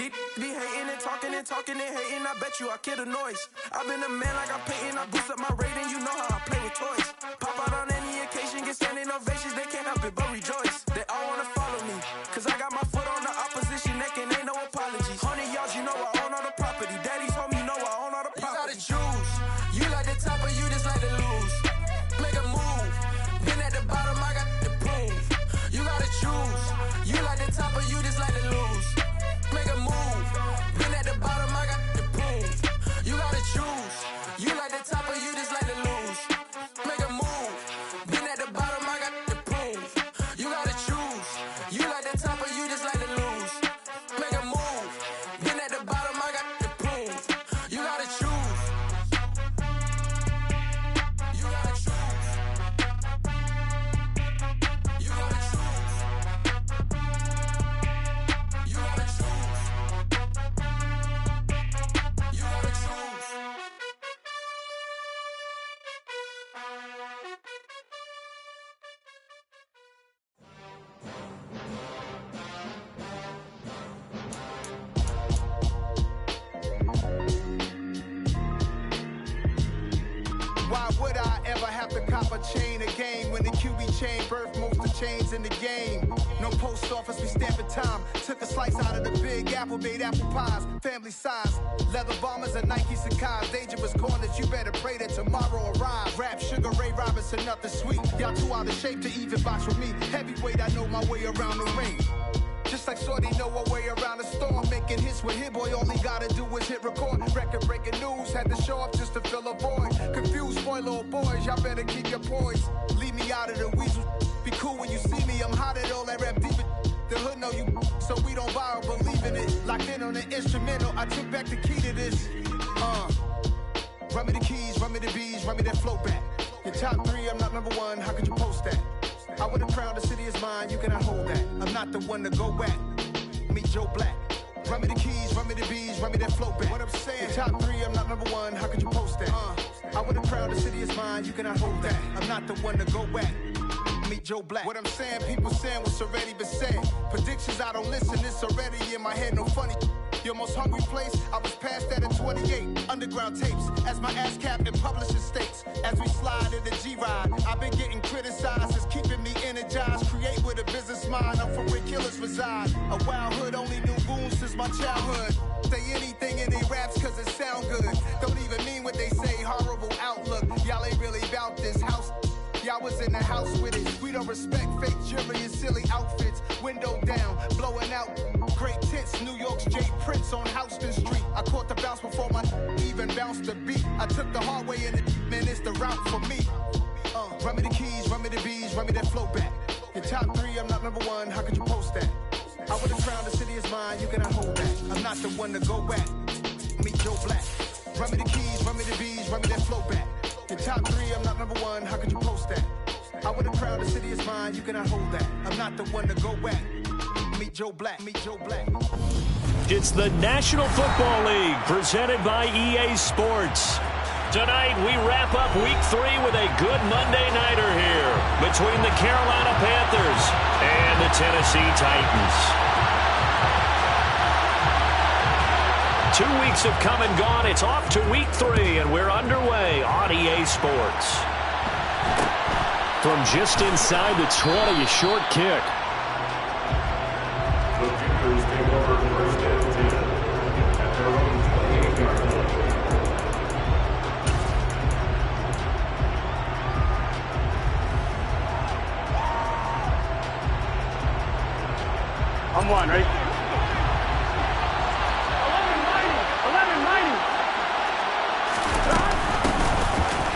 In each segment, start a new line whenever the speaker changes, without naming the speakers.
Be hating and talking and hating, I bet you I kill the noise. I've been a man like I'm Peyton, I boost up my rating, you know how I play with toys. Pop out on any occasion, get standing ovations, they can't help it but rejoice. They all wanna follow me, cause I got my foot on the opposition neck and ain't no apologies. 100 yards, you know I own all the property. Daddy's home, you know I own all the property. You gotta choose, you like the top or you just like to lose. Make a move, been at the bottom, I got to prove. You gotta choose, you like the top or you just like to lose. Make a move, been at the bottom, I got to prove. You gotta choose, you like the top or you just like to lose. Make a move, been at the bottom, I got to prove. You gotta choose, you like the top or you just like to lose. Make a move, been at the bottom, I got to prove. You gotta choose. You gotta choose. You gotta choose. You gotta choose. You gotta choose.
Why would I ever have to cop a chain again when the QB chain birthed most of the chains in the game? No post office, we stamping time. Took a slice out of the big apple, made apple pies, family size. Leather bombers and Nike Sacai's, dangerous corners, you better pray that tomorrow arrives. Rap, Sugar Ray Robinson, nothing sweet. Y'all too out of shape to even box with me. Heavyweight, I know my way around the ring. Just like Shorty know her way around the storm. Making hits with Hit Boy, all he gotta do is hit record. Record breaking news, had to show up just to fill a void. Confused boy, little boys, y'all better keep your poise. Leave me out of the weasel. Be cool when you see me, I'm hot at all that rap deep. The hood know you, so we don't borrow, believe in it. Locked in on the instrumental, I took back the key to this. Run me the keys, run me the bees, run me that flow back. Your top three, I'm not number one, how could you post that? I would have crowned the city is mine, you cannot hold that. I'm not the one to go back. Meet Joe Black. Run me the keys, run me the bees, run me that flow back. What I'm saying, your top three, I'm not number one, how could you post that? I would have crowned the city is mine, you cannot hold that. I'm not the one to go back. Meet Joe Black. What I'm saying, people saying what's already been said. Predictions, I don't listen, it's already in my head, no funny. Your most hungry place, I was past that at 28. Underground tapes, as my ass cap in publishing states. As we slide in the G-Ride, I've been getting criticized, it's keeping me energized. Create with a business mind, I'm from where killers reside. A wild hood, only knew goons since my childhood. Say anything in they raps cause it sound good. Don't even mean what they say, horrible outlook. Y'all ain't really about this house. Y'all was in the house with it. We don't respect fake jewelry and silly outfits. Window down, blowing out. Great tits, New York's J. Prince on Houston Street. I caught the bounce before my even bounced the beat. I took the hard way in it, man, it's the route for me. Run me the keys, run me the bees, run me that flow back. Your top three, I'm not number one, how could you post that? I would have crowned the city is mine, you cannot hold that. I'm not the one to go back. Meet Joe Black. Run me the keys, run me the bees, run me that flow back. Your top three, I'm not number one, how could you post that? I would have crowned the city is mine, you cannot hold that. I'm not the one to go back. Meet Joe Black, meet Joe Black.
It's the National Football League, presented by EA Sports. Tonight, we wrap up Week 3 with a good Monday nighter here between the Carolina Panthers and the Tennessee Titans. 2 weeks have come and gone. It's off to Week 3, and we're underway on EA Sports. From just inside the 20, a short kick.
The Panthers take over first and 10 at their own 28-yard line.
I'm one, right?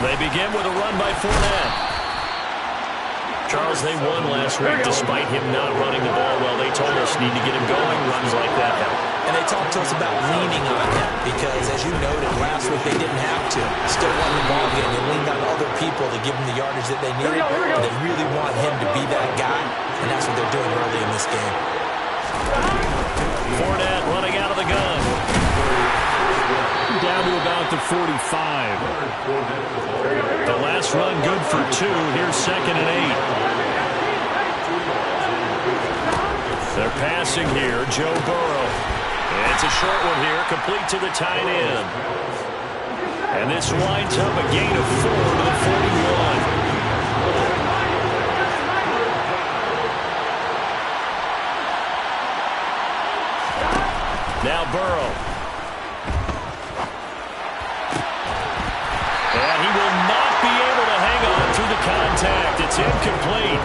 They begin with a run by Fournette. Charles, they won last week despite him not running the ball well. They told us need to get him going. Runs like that help.
And they talked to us about leaning on him because, as you noted, last week they didn't have to. Still won the ball game. They leaned on other people to give them the yardage that they needed. And they really want him to be that guy, and that's what they're doing early in this game.
Fournette running out of the gun. Down to about the 45. The last run good for 2. Here's 2nd and 8. They're passing here. Joe Burrow. It's a short one here, complete to the tight end. And this winds up a gain of 4 to the 41. Now Burrow. And he will not be able to hang on through the contact. It's incomplete.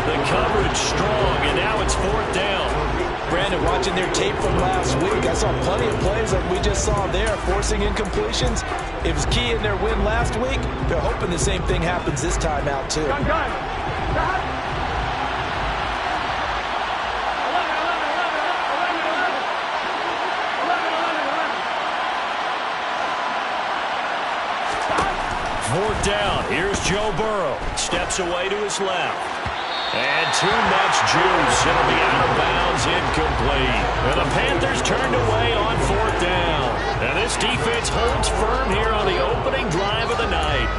The coverage strong, and now it's 4th down.
Brandon, watching their tape from last week, I saw plenty of plays like we just saw there, forcing incompletions. It was key in their win last week. They're hoping the same thing happens this time out, too.
Fourth down. Here's Joe Burrow. Steps away to his left. And too much juice. It'll be out of bounds, incomplete. And the Panthers turned away on 4th down. And this defense holds firm here on the opening drive of the night.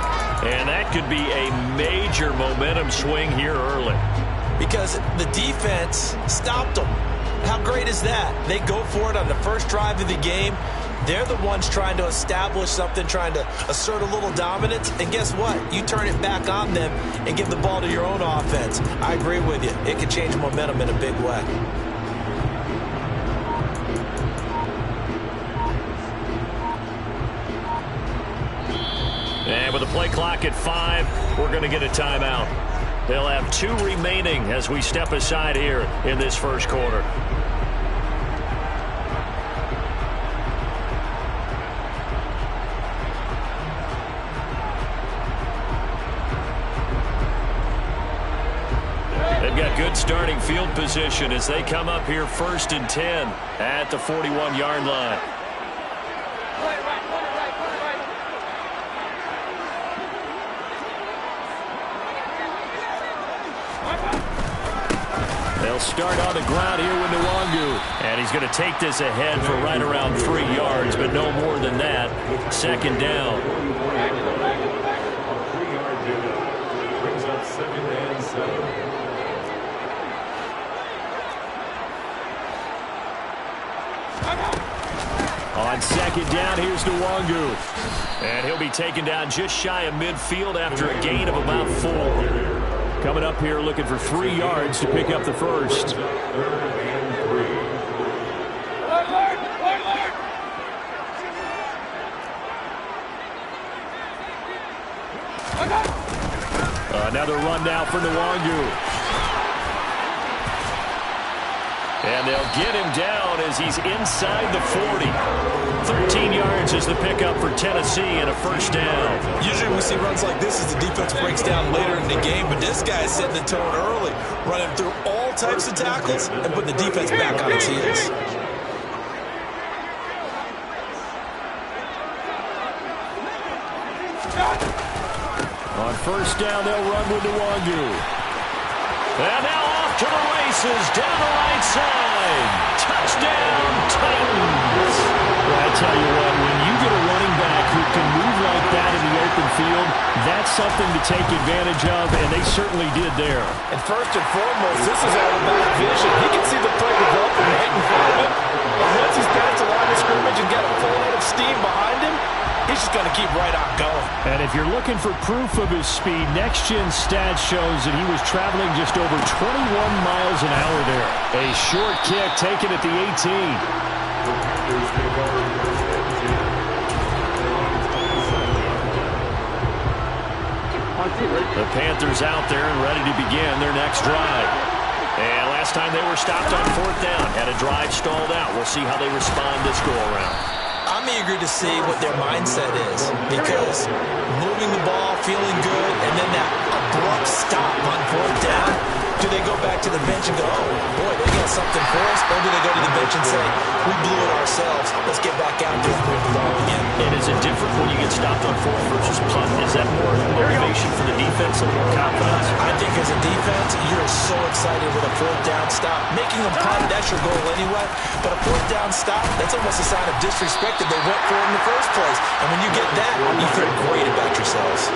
And that could be a major momentum swing here early.
Because the defense stopped them. How great is that? They go for it on the first drive of the game. They're the ones trying to establish something, trying to assert a little dominance. And guess what? You turn it back on them and give the ball to your own offense. I agree with you. It can change momentum in a big way.
And with the play clock at 5, we're going to get a timeout. They'll have 2 remaining as we step aside here in this first quarter. They've got good starting field position as they come up here 1st and 10 at the 41-yard line. They'll start on the ground here with Nwangu. And he's going to take this ahead for right around 3 yards, but no more than that. 2nd down.
Brings up 2nd and 7.
On 2nd down, here's Nwangu. And he'll be taken down just shy of midfield after a gain of about 4. Coming up here looking for 3 yards to pick up the first.
3rd and 3.
Another run now for Nwangu. And they'll get him down as he's inside the 40. 13 yards is the pickup for Tennessee and a 1st down.
Usually we see runs like this as the defense breaks down later in the game, but this guy's setting the tone early, running through all types of tackles and putting the defense back on its heels.
On 1st down, they'll run with Nwangu. And now off to the races, down the right side. Touchdown, Titans. Well, I tell you what, when you get a running back who can move like that in the open field, that's something to take advantage of, and they certainly did there.
And first and foremost, this is all about vision. He can see the play developing right in front of him. And once he's past the line of scrimmage and got a full head of steam behind him, he's just going to keep right on going.
And if you're looking for proof of his speed, Next Gen Stats shows that he was traveling just over 21 miles an hour there. A short kick taken at the 18. The Panthers out there and ready to begin their next drive. And last time they were stopped on 4th down, had a drive stalled out. We'll see how they respond this go-around.
I'm eager to see what their mindset is, because moving the ball, feeling good, and then that abrupt stop on 4th down, do they go back to the bench and go, oh, boy, they got something for us, or do they go to the bench and say, we blew it ourselves, let's get back out there and move the ball again?
And is it different when you get stopped on 4th versus punt? Is that more motivation for the defense and more confidence?
I think as a defense, you're so excited with a 4th down stop. Making them punt, that's your goal anyway. But a 4th down stop, that's almost a sign of disrespect that they went for it in the first place. And when you get that, you feel great about yourselves.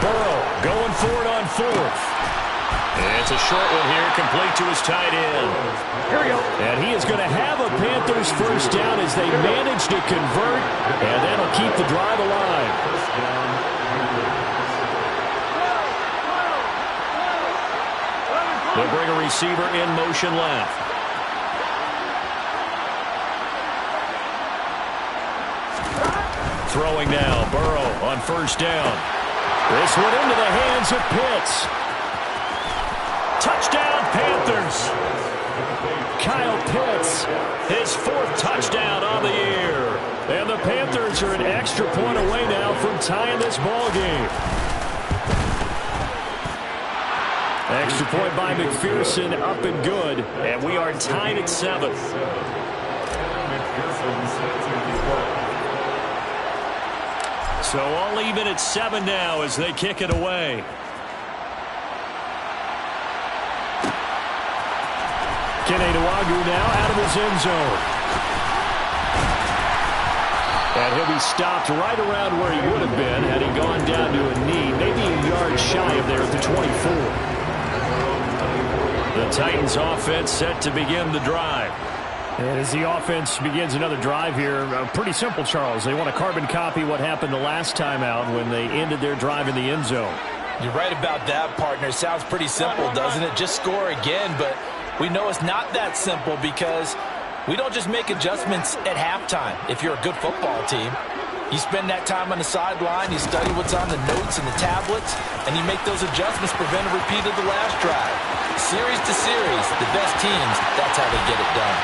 Burrow going for it on 4th. It's a short one here, complete to his tight end.
Here we go.
And he is going to have a Panthers first down as they manage to convert, and that'll keep the drive alive. They'll bring a receiver in motion left. Throwing now, Burrow on first down. This one into the hands of Pitts. Touchdown, Panthers. Kyle Pitts, his 4th touchdown on the year. And the Panthers are an extra point away now from tying this ball game. Extra point by McPherson, up and good. And we are tied at 7. So all even at 7 now as they kick it away. Kenny Nwagu now out of his end zone. And he'll be stopped right around where he would have been had he gone down to a knee, maybe a yard shy of there at the 24. The Titans offense set to begin the drive.
And as the offense begins another drive here, pretty simple, Charles. They want to carbon copy what happened the last time out when they ended their drive in the end zone.
You're right about that, partner. Sounds pretty simple, doesn't it? Just score again, but we know it's not that simple because we don't just make adjustments at halftime. If you're a good football team, you spend that time on the sideline, you study what's on the notes and the tablets, and you make those adjustments, prevent a repeat of the last drive. Series to series, the best teams, that's how they get it done.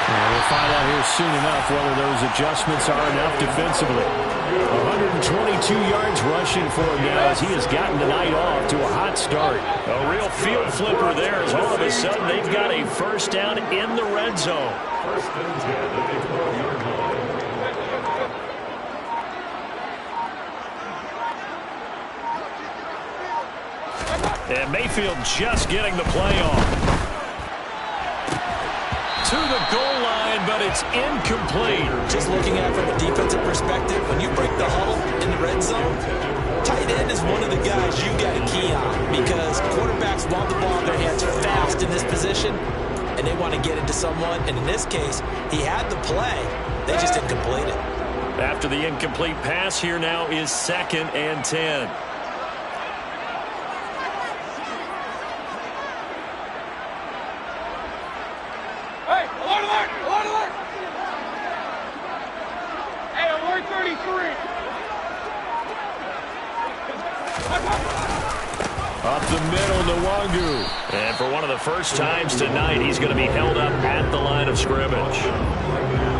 And we'll find out here soon enough whether those adjustments are enough defensively. 122 yards rushing for him now as he has gotten the night off to a hot start.
A real field flipper there as all of a sudden they've got a first down in the red zone.
First and 10 at the 12-yard line.
And Mayfield just getting the play on. To the goal line, but it's incomplete.
Just looking at it from a defensive perspective, when you break the huddle in the red zone, tight end is one of the guys you got to key on because quarterbacks want the ball in their hands fast in this position, and they want to get it to someone. And in this case, he had the play. They just didn't complete it.
After the incomplete pass, here now is 2nd and 10. Up the middle, Nwagu. And for one of the first times tonight, he's going to be held up at the line of scrimmage.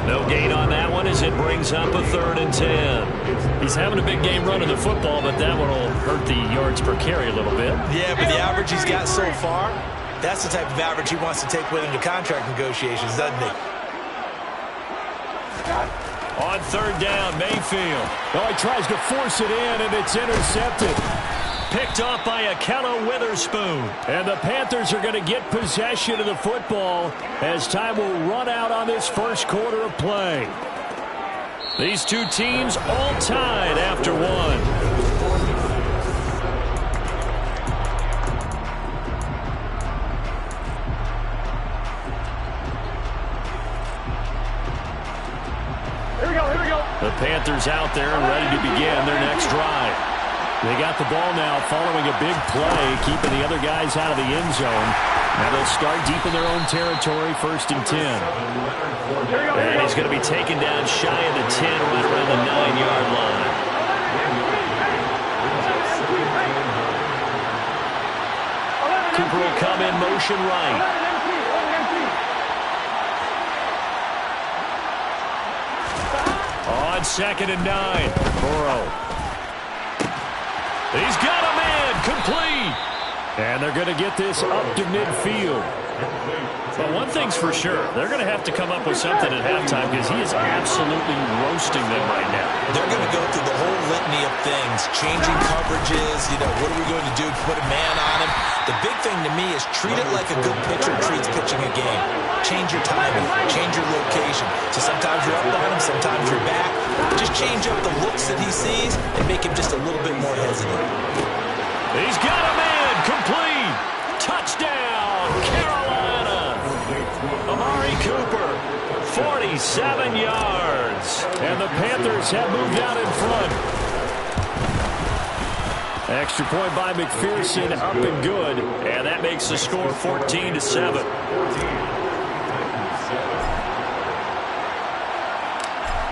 No gain on that one as it brings up a 3rd and 10. He's having a big game running the football, but that one will hurt the yards per carry a little bit.
Yeah, but the average he's got so far, that's the type of average he wants to take with him to contract negotiations, doesn't he?
On 3rd down, Mayfield.
Oh, he tries to force it in, and it's intercepted.
Picked off by Akello Witherspoon.
And the Panthers are going to get possession of the football as time will run out on this first quarter of play.
These two teams all tied after one.
Here we go.
The Panthers out there and ready to begin their next drive.
They got the ball now following a big play, keeping the other guys out of the end zone. Now they'll start deep in their own territory, 1st and 10.
And he's going to be taken down shy of the 10, right around the 9-yard line. Cooper will come in motion right. On 2nd and 9, Burrow. He's got a man, complete.
And they're going to get this up to midfield.
But one thing's for sure, they're going to have to come up with something at halftime because he is absolutely roasting them right now.
They're going to go through the whole litany of things, changing coverages, what are we going to do? Put a man on him. The big thing to me is treat it like a good pitcher treats pitching a game. Change your timing, change your location. So sometimes you're up on him, sometimes you're back. Just change up the looks that he sees and make him just a little bit more hesitant.
He's got a man, complete. Touchdown. Cooper, 47 yards. And the Panthers have moved out in front. Extra point by McPherson, up and good. And that makes the score 14-7.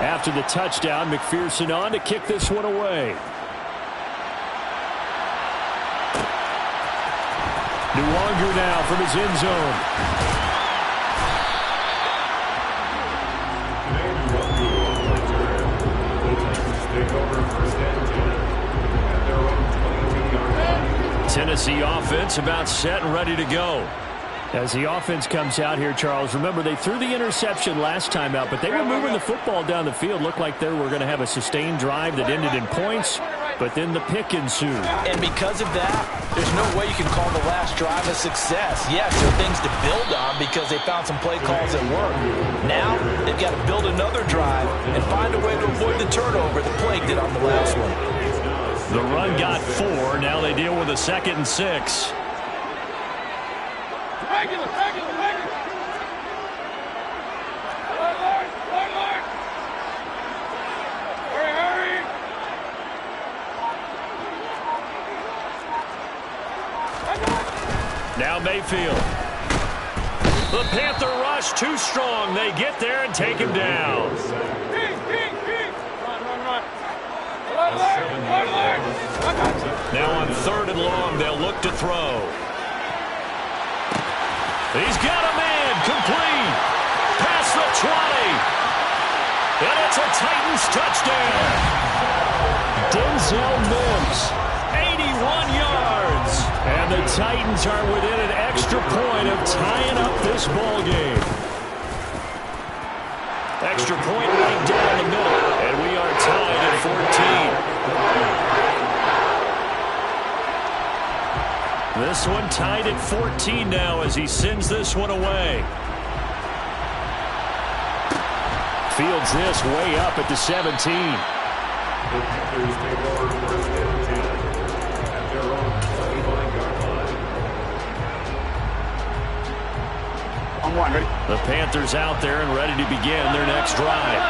After the touchdown, McPherson on to kick this one away. Nuwanger now from his end zone. Tennessee offense about set and ready to go. As the offense comes out here, Charles, remember they threw the interception last time out, but they were moving the football down the field. Looked like they were going to have a sustained drive that ended in points, but then the pick ensued.
And because of that, there's no way you can call the last drive a success. Yes, there are things to build on because they found some play calls that work. Now, they've got to build another drive and find a way to avoid the turnover the plague did on the last one.
The run got 4. Now they deal with a 2nd and 6. Now Mayfield. The Panther rush too strong. They get there and take him down. Now on 3rd and long, they'll look to throw. He's got a man, complete. Past the 20. And it's a Titans touchdown. Denzel Mims, 81 yards. And the Titans are within an extra point of tying up this ball game. Extra point right down the middle. And we are tied at 14. This one tied at 14 now as he sends this one away. Fields this way up at the 17.
The Panthers take over 1st and 10 at their own 29-yard line.
The Panthers out there and ready to begin their next drive.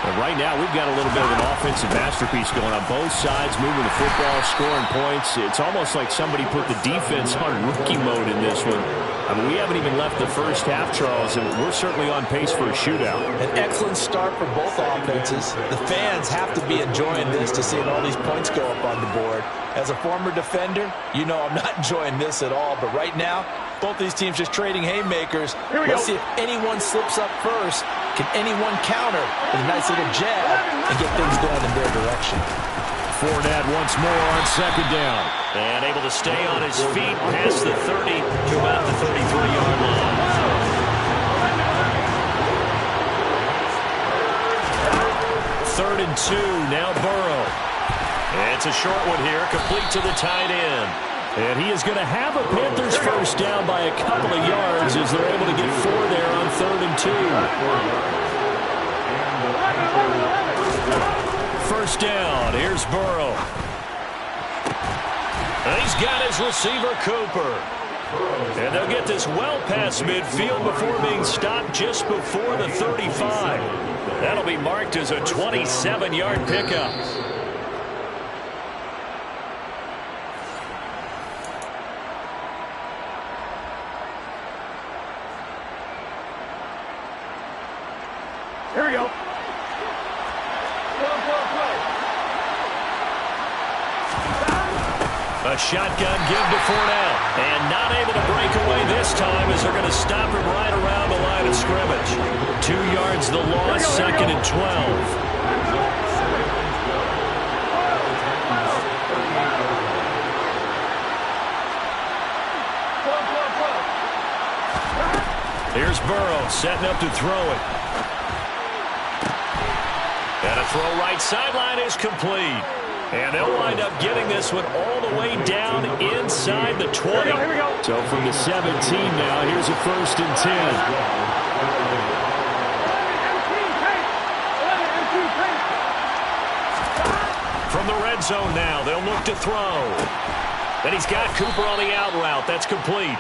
And right now, we've got a little bit of an offensive masterpiece going on both sides, moving the football, scoring points. It's almost like somebody put the defense on rookie mode in this one. I mean, we haven't even left the first half, Charles, and we're certainly on pace for a shootout.
An excellent start for both offenses. The fans have to be enjoying this to seeing all these points go up on the board. As a former defender, you know I'm not enjoying this at all, but right now, both these teams just trading haymakers. Let's see if anyone slips up first. Can anyone counter with a nice little jab and get things going in their direction?
Fournette once more on 2nd down. And able to stay on his feet past the 30 to about the 33-yard line. Third and 2, now Burrow. It's a short one here, complete to the tight end. And he is going to have a Panthers first down by a couple of yards as they're able to get 4 there on 3rd and 2. First down, here's Burrow. And he's got his receiver, Cooper. And they'll get this well past midfield before being stopped just before the 35. That'll be marked as a 27-yard pickup.
Here we go.
A shotgun give to Fournette. And not able to break away this time as they're going to stop him right around the line of scrimmage. 2 yards the loss, 2nd and 12. Here's Burrow setting up to throw it. And a throw right sideline is complete. And they'll wind up getting this one all the way down inside the 20.
Here we go.
So from the 17 now, here's a 1st and 10. From the red zone now, they'll look to throw. And he's got Cooper on the out route. That's complete.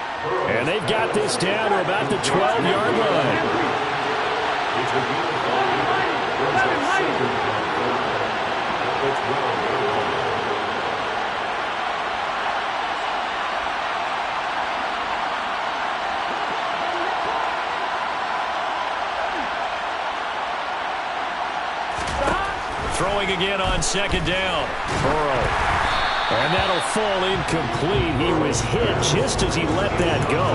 And they've got this down to about the 12-yard line. Throwing again on second down. Burrow. And that'll fall incomplete. He was hit just as he let that go.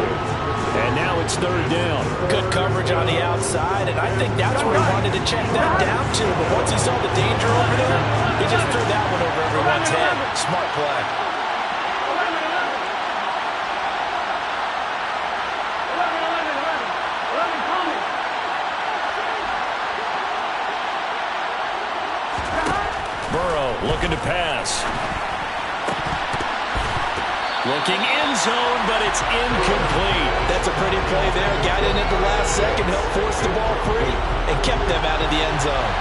And now it's third down.
Good coverage on the outside, and I think that's where he wanted to check that down to. But once he saw the danger over there, he just threw that one over everyone's head. Smart play.
Looking to pass. Looking end zone, but it's incomplete.
That's a pretty play there. Got in at the last second, helped force the ball free, and kept them out of the end zone.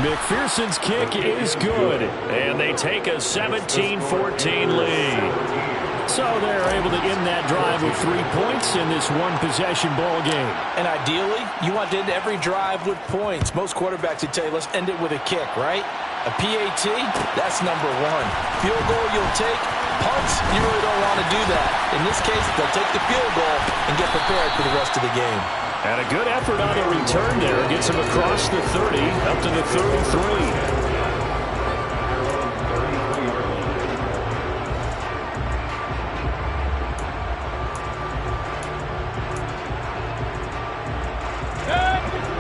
McPherson's kick is good, and they take a 17-14 lead. So they're able to end that drive with 3 points in this one-possession ball game.
And ideally, you want to end every drive with points. Most quarterbacks would tell you, let's end it with a kick, right? A PAT, that's number one. Field goal you'll take. Punts, you really don't want to do that. In this case, they'll take the field goal and get prepared for the rest of the game.
And a good effort on the return there. Gets him across the 30, up to the 33.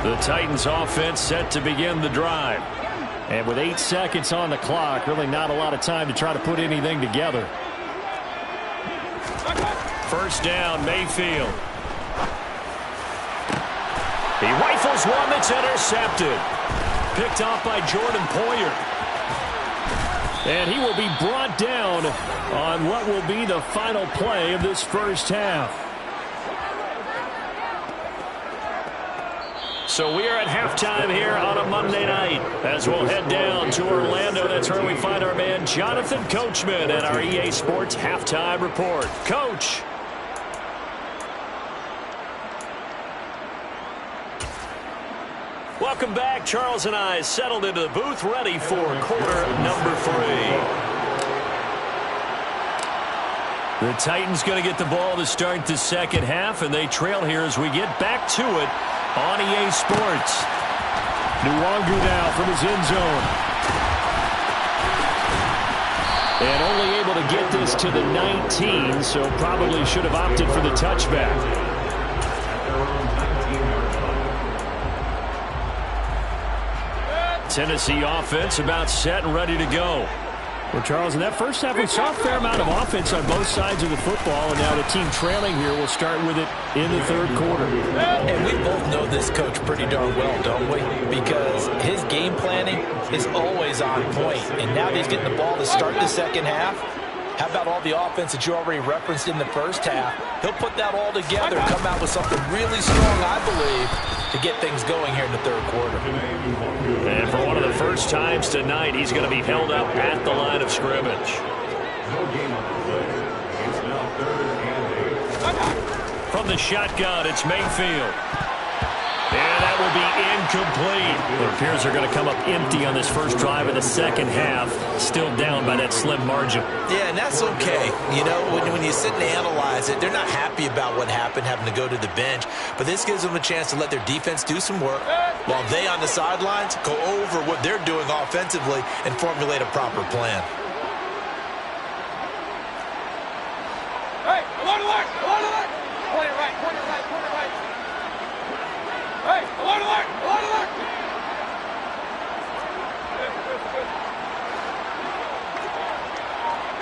The Titans offense set to begin the drive. And with 8 seconds on the clock, really not a lot of time to try to put anything together. First down, Mayfield. He rifles one that's intercepted. Picked off by Jordan Poyer. And he will be brought down on what will be the final play of this first half. So we are at halftime here on a Monday night as we'll head down to Orlando. That's where we find our man Jonathan Coachman at our EA Sports Halftime Report. Coach. Welcome back. Charles and I settled into the booth ready for quarter number 3. The Titans going to get the ball to start the second half, and they trail here as we get back to it on EA Sports. Nwangu now from his end zone. And only able to get this to the 19, so probably should have opted for the touchback. Tennessee offense about set and ready to go. Well, Charles, in that first half, we saw a fair amount of offense on both sides of the football, and now the team trailing here will start with it in the third quarter.
And we both know this coach pretty darn well, don't we? Because his game planning is always on point. And now that he's getting the ball to start the second half, how about all the offense that you already referenced in the first half? He'll put that all together and come out with something really strong, I believe, to get things going here in the third quarter.
And for one of the first times tonight, he's going to be held up at the line of scrimmage. From the shotgun, it's Mayfield. And that will be incomplete. It appears they're going to come up empty on this first drive of the second half. Still down by that slim margin. Yeah, and that's okay. You know, when you sit and analyze it, they're not happy about what happened, having to go to the bench. But this gives them a chance to let their defense do some work while they on the sidelines go over what they're doing offensively and formulate a proper plan.
Hey, alert, alert, alert, alert. Point it right, point it right, point it right. Hey, alert, alert, alert, alert.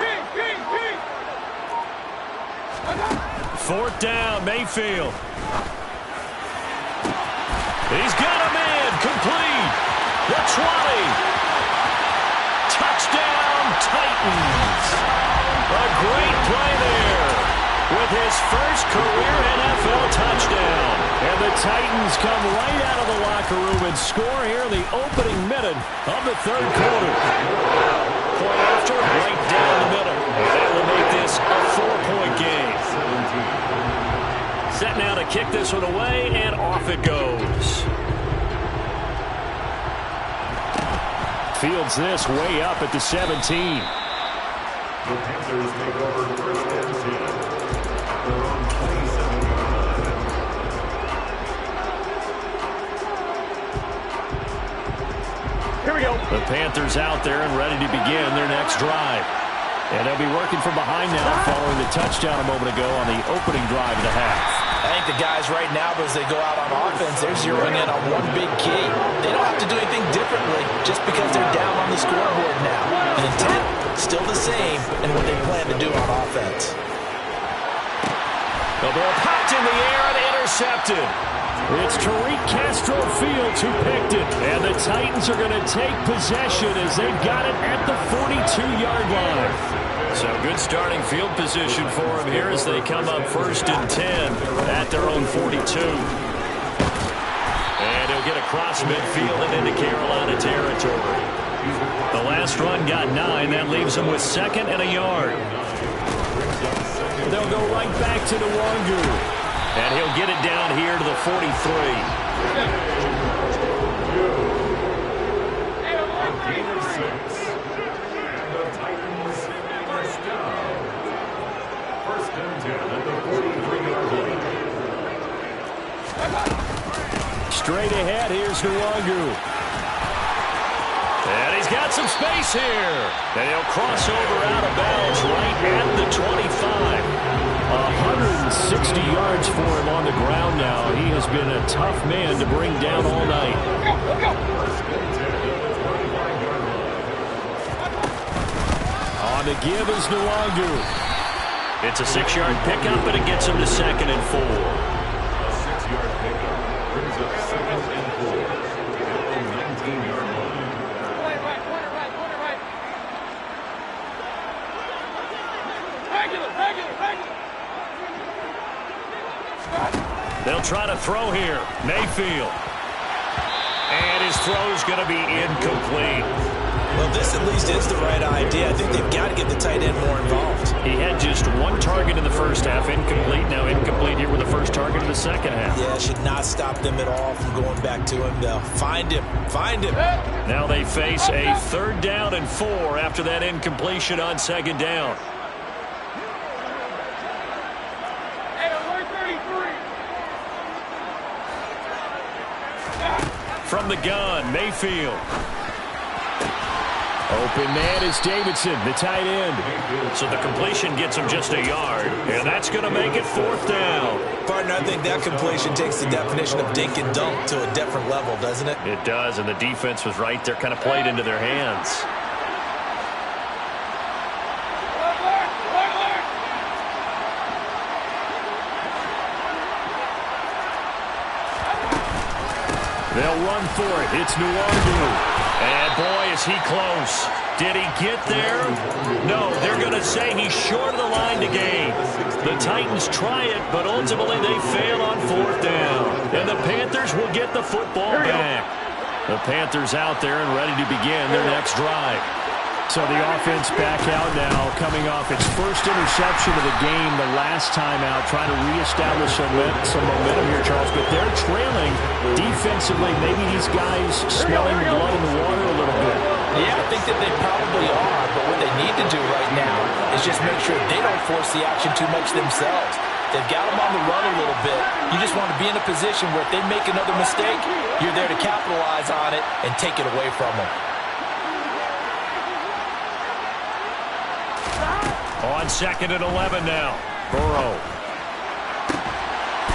Ping, ping, ping.
Fourth down, Mayfield. He's got a man, complete. The 20. Touchdown, Titans. A great play there with his first career NFL touchdown.
And the Titans come right out of the locker room and score here in the opening minute of the third quarter. Point after, right down the middle. That will make this a 4-point game. Set now to kick this one away, and off it goes. Fields this way up at the 17.
The Panthers take over first and 10. Their own 27-yard line.
Here we go.
The Panthers out there and ready to begin their next drive. And they'll be working from behind now following the touchdown a moment ago on the opening drive of the half.
I think the guys right now, as they go out on offense, they're zeroing in on one big key. They don't have to do anything differently just because they're down on the scoreboard now. The intent, still the same, and what they plan to do on offense.
The ball popped in the air and intercepted. It's Tariq Castro Fields who picked it. And the Titans are going to take possession as they've got it at the 42-yard line. So good starting field position for them here as they come up first and 10 at their own 42. And he'll get across midfield and into Carolina territory. The last run got 9. That leaves them with 2nd and a yard. They'll go right back to Nwangu. And he'll get it down here to the 43. Straight ahead, here's Nwangu. And he's got some space here. And he'll cross over out of bounds right at the 25. 160 yards for him on the ground now. He has been a tough man to bring down all night. On the give is Nwangu. It's a 6-yard pickup, and it gets him to 2nd and 4.
A 6-yard pickup brings up 2nd and 4. At the 19-yard line.
Point right. Regular.
They'll try to throw here. Mayfield. And his throw's going to be incomplete.
Well, this at least is the right idea. I think they've got to get the tight end more involved.
He had just 1 target in the first half. Incomplete. Now incomplete here with the first target in the second half.
Yeah, should not stop them at all from going back to him. They'll find him.
Now they face a 3rd down and 4 after that incompletion on 2nd down. From the gun, Mayfield. Open man is Davidson, the tight end. So the completion gets him just a yard, and that's going to make it 4th down.
Partner, I think that completion takes the definition of dink and dunk to a different level, doesn't it?
It does, and the defense was right there, kind of played into their hands. They'll run for it. It's Nwangu. And, boy, is he close. Did he get there? No, they're going to say he's short of the line to gain. The Titans try it, but ultimately they fail on 4th down. And the Panthers will get the football back. The Panthers out there and ready to begin their next drive. So the offense back out now, coming off its first interception of the game the last time out, trying to reestablish some momentum here, Charles. But they're trailing defensively. Maybe these guys smelling the blood in the water a little bit.
Yeah, I think that they probably are. But what they need to do right now is just make sure they don't force the action too much themselves. They've got them on the run a little bit. You just want to be in a position where if they make another mistake, you're there to capitalize on it and take it away from them.
On 2nd and 11 now. Burrow.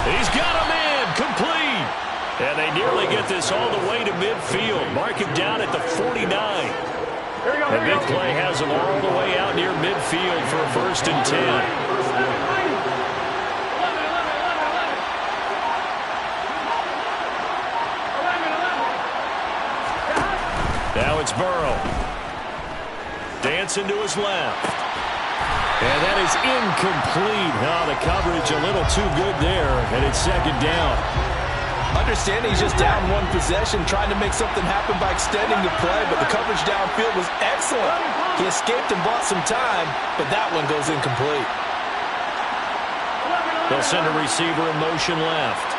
He's got him in. Complete. And they nearly get this all the way to midfield. Mark him down at the 49. And big play has him all the way out near midfield for a 1st and 10. Now it's Burrow. Dancing to his left. And that is incomplete. Oh, the coverage a little too good there, and it's 2nd down.
Understanding he's just down one possession, trying to make something happen by extending the play, but the coverage downfield was excellent. He escaped and bought some time, but that one goes incomplete.
They'll send a receiver in motion left.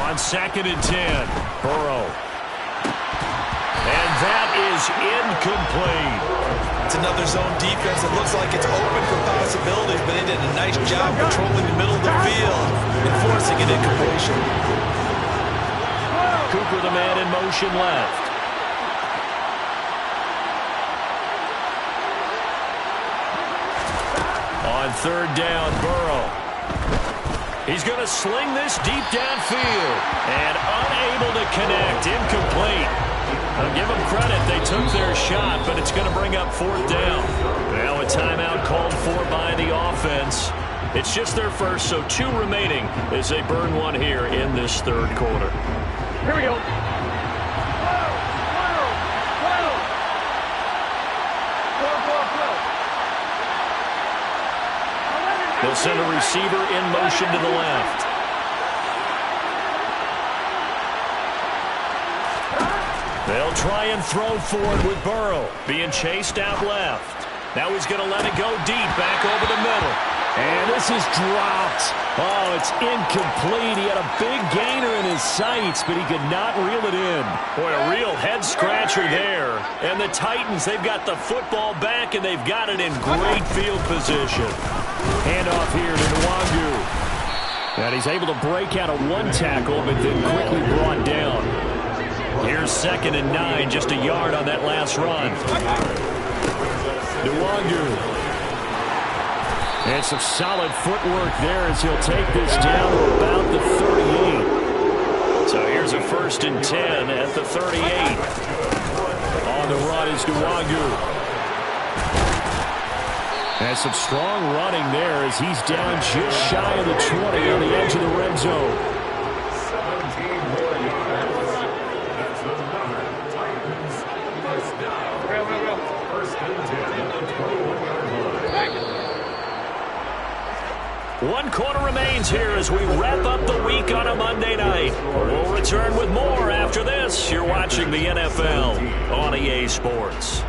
On 2nd and 10, Burrow. And that is incomplete.
It's another zone defense. It looks like it's open for possibilities, but they did a nice job controlling the middle of the field and forcing an incompletion.
Cooper, the man in motion left. On 3rd down, Burrow. He's going to sling this deep downfield and unable to connect. Incomplete. I'll give them credit. They took their shot, but it's going to bring up 4th down. Now a timeout called for by the offense. It's just their first, so 2 remaining as they burn one here in this 3rd quarter.
Here we go.
They'll send a receiver in motion to the left. They'll try and throw for it with Burrow being chased out left. Now he's going to let it go deep back over the middle.
And this is dropped. Oh, it's incomplete. He had a big gainer in his sights, but he could not reel it in.
Boy, a real head-scratcher there. And the Titans, they've got the football back, and they've got it in great field position.
Handoff here to Nwangu. And he's able to break out of one tackle, but then quickly brought down.
Here's 2nd and 9, just a yard on that last run.
Nwangu. And some solid footwork there as he'll take this down to about the 38.
So here's a 1st and 10 at the 38.
On the run is Nwangu. And some strong running there as he's down just shy of the 20 on the edge of the red zone.
One quarter remains here as we wrap up the week on a Monday night. We'll return with more after this. You're watching the NFL on EA Sports.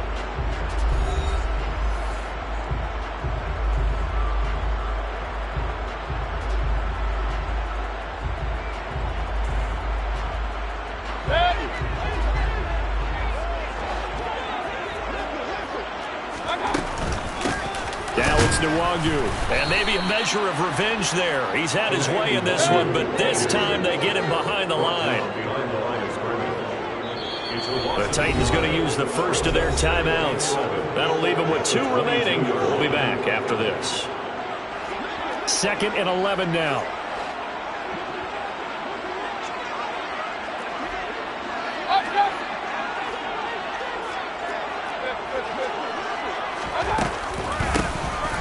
Nwangu.
And maybe a measure of revenge there. He's had his way in this one, but this time they get him behind the line. The Titans going to use the first of their timeouts. That'll leave them with 2 remaining. We'll be back after this.
2nd and 11 now.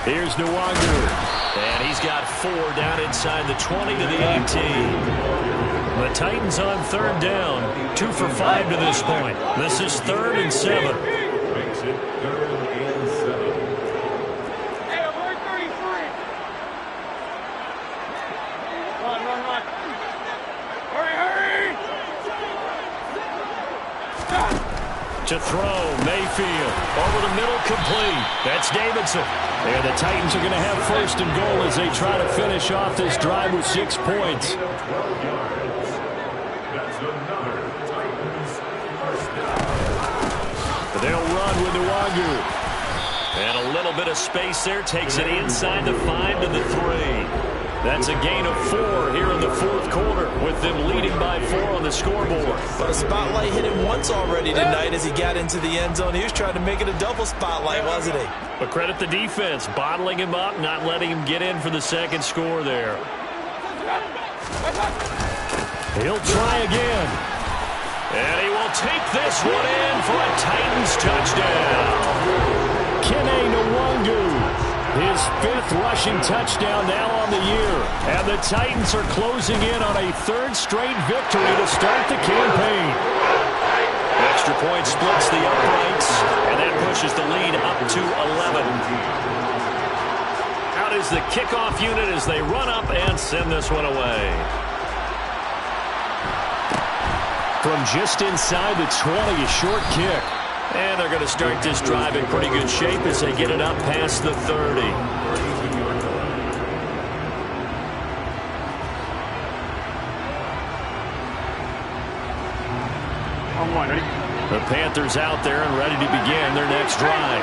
Here's Nwangu. And he's got 4 down inside the 20 to the 18. The Titans on 3rd down. 2 for 5 to this point. This is 3rd and 7.
Makes it 3rd and 7.
Hey, I'm wearing 33. Run. Hurry.
To throw, Mayfield. Over the middle, complete. That's Davidson.
And the Titans are going to have 1st and goal as they try to finish off this drive with 6 points.
12 yards. That's another Titans first down.
They'll run with Nwangu. And a little bit of space there. Takes it inside the 5 to the 3. That's a gain of 4 here in the 4th quarter, with them leading by 4 on the scoreboard.
But a spotlight hit him once already tonight as he got into the end zone. He was trying to make it a double spotlight, wasn't he?
But credit the defense, bottling him up, not letting him get in for the 2nd score there.
He'll try again.
And he will take this one in for a Titans touchdown.
Kene Nwangu. His 5th rushing touchdown now on the year. And the Titans are closing in on a 3rd straight victory to start the campaign.
Extra point splits the uprights, and that pushes the lead up to 11. Out that is the kickoff unit as they run up and send this one away. From just inside the 20, a short kick. And they're going to start this drive in pretty good shape as they get it up past the 30. The Panthers out there and ready to begin their next drive.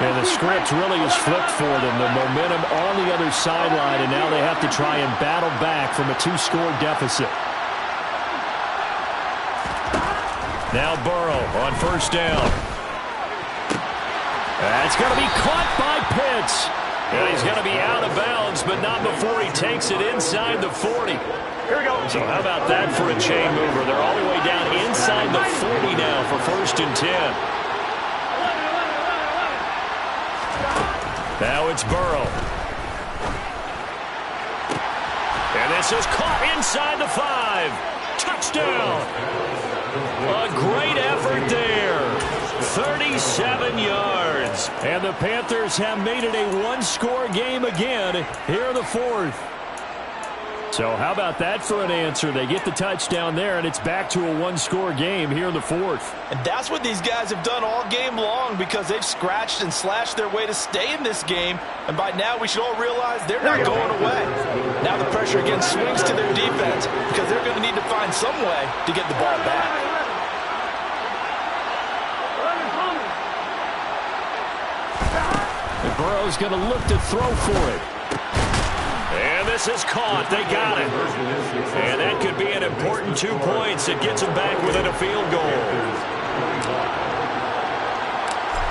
And the script really is flipped for them. The momentum on the other sideline, and now they have to try and battle back from a 2-score deficit. Now Burrow on first down. That's going to be caught by Pitts. And he's going to be out of bounds, but not before he takes it inside the 40. Here we go. So how about that for a chain mover? They're all the way down inside the 40 now for 1st and 10. Now it's Burrow. And this is caught inside the 5. Touchdown. A great effort there. 37 yards. And the Panthers have made it a 1-score game again here in the 4th. So how about that for an answer? They get the touchdown there, and it's back to a 1-score game here in the 4th.
And that's what these guys have done all game long because they've scratched and slashed their way to stay in this game. And by now we should all realize they're not going away. Now the pressure again swings to their defense because they're going to need to find some way to get the ball back.
And Burrow's going to look to throw for it. And this is caught. They got it. And that could be an important 2 points. It gets them back within a field goal.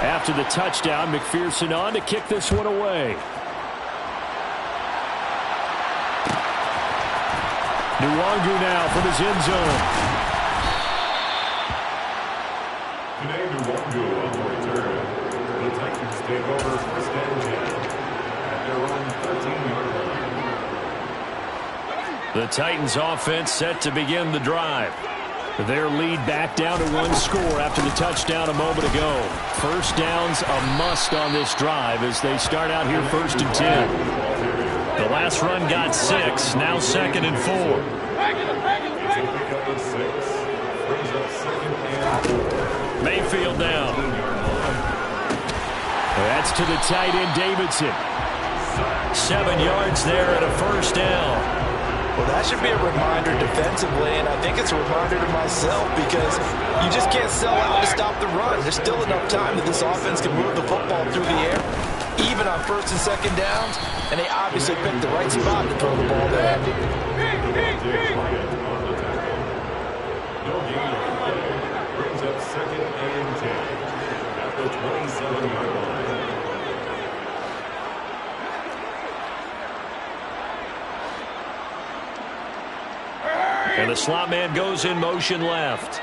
After the touchdown, McPherson on to kick this one away. Nwangu now from his end zone.
Today, Nwangu on the return. The Titans take over 1st and 10 at their own 13-yard line.
The Titans offense set to begin the drive. Their lead back down to 1 score after the touchdown a moment ago. First down's a must on this drive as they start out here 1st and 10. The last run got 6, now 2nd and 4. Mayfield down. That's to the tight end Davidson. 7 yards there at a first down.
Well, that should be a reminder defensively, and I think it's a reminder to myself because you just can't sell out to stop the run. There's still enough time that this offense can move the football through the air, even on 1st and 2nd downs, and they obviously picked the right spot to throw the ball there.
No gain on play. Brings up 2nd and 10 at the 27-yard line.
And the slot man goes in motion left.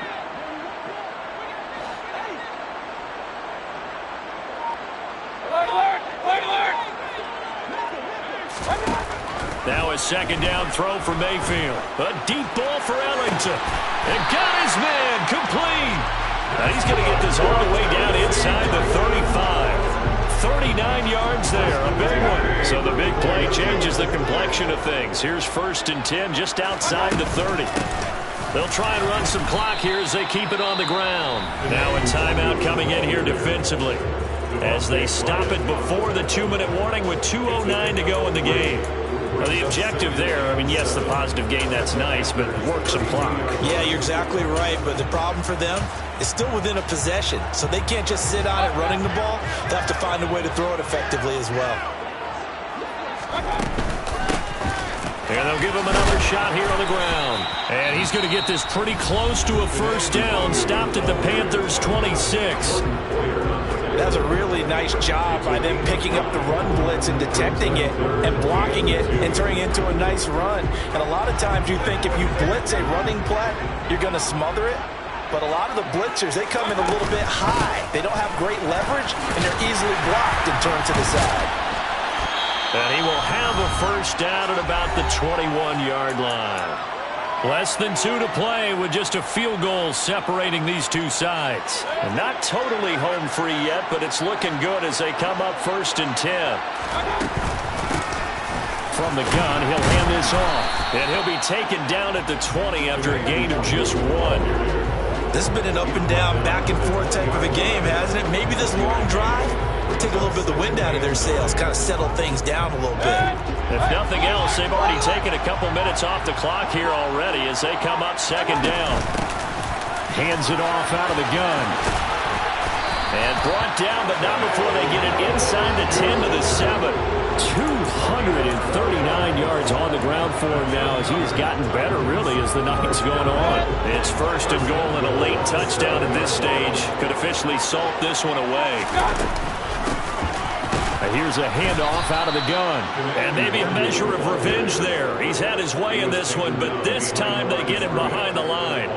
Now a 2nd down throw for Mayfield. A deep ball for Ellington. And got his man complete. Now he's going to get this all the way down inside the 35. 39 yards there, a big one. So the big play changes the complexion of things. Here's 1st and 10 just outside the 30. They'll try and run some clock here as they keep it on the ground. Now a timeout coming in here defensively as they stop it before the 2-minute warning with 2:09 to go in the game. Now the objective there, I mean, yes, the positive gain, that's nice, but work some clock.
Yeah, you're exactly right, but the problem for them is still within a possession, so they can't just sit on it running the ball. They have to find a way to throw it effectively as well.
And they'll give him another shot here on the ground. And he's going to get this pretty close to a first down, stopped at the Panthers' 26.
That's a really nice job by them picking up the run blitz and detecting it and blocking it and turning it into a nice run. And a lot of times you think if you blitz a running play, you're going to smother it. But a lot of the blitzers, they come in a little bit high. They don't have great leverage, and they're easily blocked and turned to the side.
And he will have a first down at about the 21-yard line. Less than 2 to play with just a field goal separating these two sides. And not totally home free yet, but it's looking good as they come up 1st and 10. from the gun. He'll hand this off. And he'll be taken down at the 20 after a gain of just 1.
This has been an up-and-down, back-and-forth type of a game, hasn't it? Maybe this long drive will take a little bit of the wind out of their sails, kind of settle things down a little bit.
If nothing else, they've already taken a couple minutes off the clock here already as they come up second down. Hands it off out of the gun. And brought down, but not before they get it inside the 10 to the 7. 239 yards on the ground for him now as he has gotten better, really, as the night's going on. It's first and goal and a late touchdown at this stage. Could officially salt this one away. Here's a handoff out of the gun. And maybe a measure of revenge there. He's had his way in this one, but this time they get him behind the line.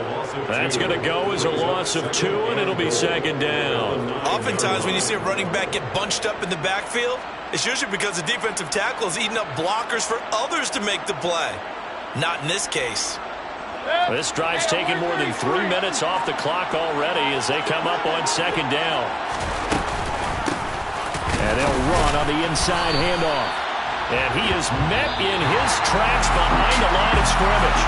That's going to go as a loss of 2, and it'll be second down.
Oftentimes when you see a running back get bunched up in the backfield, it's usually because the defensive tackle is eating up blockers for others to make the play. Not in this case.
This drive's taken more than 3 minutes off the clock already as they come up on second down. And they'll run on the inside handoff. And he is met in his tracks behind the line of scrimmage.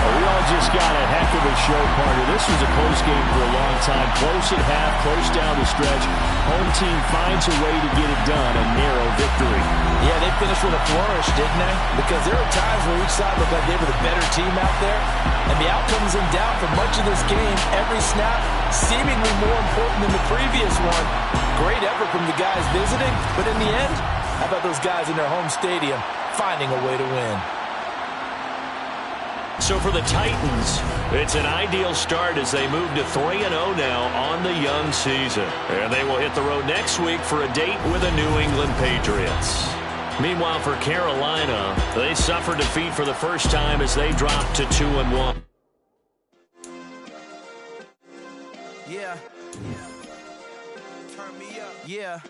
We all just got a heck of a show, partner. This was a close game for a long time. Close at half, close down the stretch. Home team finds a way to get it done, a narrow victory.
Yeah, they finished with a flourish, didn't they? Because there are times where each side looked like they were the better team out there. And the outcome's in doubt for much of this game. Every snap seemingly more important than the previous one. Great effort from the guys visiting, but in the end, how about those guys in their home stadium finding a way to win?
So for the Titans, it's an ideal start as they move to 3-0 now on the young season. And they will hit the road next week for a date with the New England Patriots. Meanwhile, for Carolina, they suffered defeat for the first time as they dropped to 2-1.
Yeah. Turn me up. Yeah.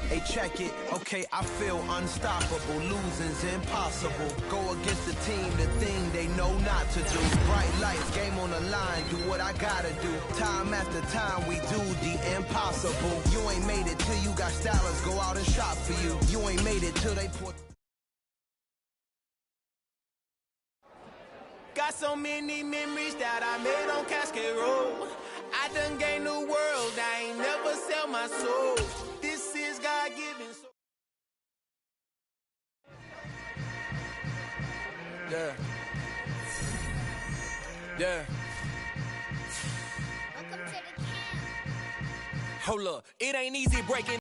Hey, check it. Okay, I feel unstoppable. Losing's impossible. Go against the team, the thing they know not to do. Bright lights, game on the line. Do what I gotta do. Time after time, we do the impossible. You ain't made it till you got stylists go out and shop for you. You ain't made it till they put... Got so many memories that I made on Cascade Road. I done gained the world. I ain't never sell my soul. This is God-given. Yeah. Yeah. Hold up. It ain't easy breaking